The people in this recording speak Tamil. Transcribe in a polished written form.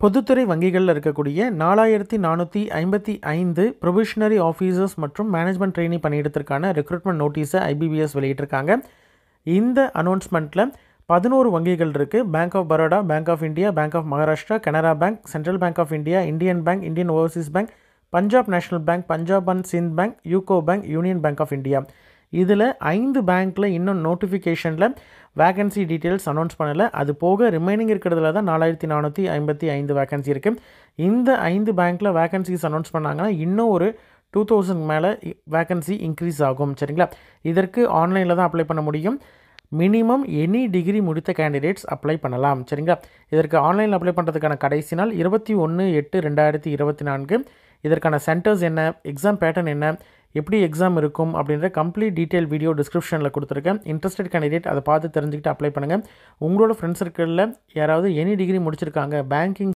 பொதுத்துறை வங்கிகளில் இருக்கக்கூடிய 4455 ப்ரொவிஷனரி ஆஃபீஸர்ஸ் மற்றும் மேனேஜ்மெண்ட் ட்ரெயினி பணியிடத்திற்கான ரெக்ரூட்மெண்ட் நோட்டீஸை ஐபிபிஎஸ் வெளியிட்டிருக்காங்க. இந்த அனௌன்ஸ்மெண்ட்டில் 11 வங்கிகள் இருக்குது. Bank of Baroda, bank of India, bank of Maharashtra, Canara bank, central bank of India, Indian bank, Indian overseas bank, Punjab national bank, Punjab and Sind bank, UCO bank, union bank of India. இதில் 5 பேங்க்கில் இன்னும் நோட்டிஃபிகேஷனில் வேகன்சி டீட்டெயில்ஸ் அனௌன்ஸ் பண்ணலை. அது போக ரிமைனிங் இருக்கிறதுல தான் 4455 வேகன்சி இருக்குது. இந்த 5 பேங்க்கில் வேகன்சிஸ் அனௌன்ஸ் பண்ணாங்கன்னா இன்னும் ஒரு 2000 மேலே வேகன்சி இன்க்ரீஸ் ஆகும். சரிங்களா? இதற்கு ஆன்லைனில் தான் அப்ளை பண்ண முடியும். மினிமம் எனி டிகிரி முடித்த கேண்டிடேட்ஸ் அப்ளை பண்ணலாம். சரிங்களா? இதற்கு ஆன்லைனில் அப்ளை பண்ணுறதுக்கான கடைசி நாள் 21/8/2024. இதற்கான சென்டர்ஸ் என்ன, எக்ஸாம் பேட்டர்ன் என்ன, எப்படி எக்ஸாம் இருக்கும் அப்படின்ற கம்ப்ளீட் டீட்டெயில் வீடியோ டிஸ்கிரிப்ஷனில் கொடுத்துருக்கேன். இன்ட்ரெஸ்டட் கேண்டிடேட் அதை பார்த்து தெரிஞ்சுக்கிட்டு அப்ளை பண்ணுங்கள். உங்களோட ஃப்ரெண்ட்ஸ் சர்க்கிளில் யாராவது எனி டிகிரி முடிச்சிருக்காங்க, பேங்கிங்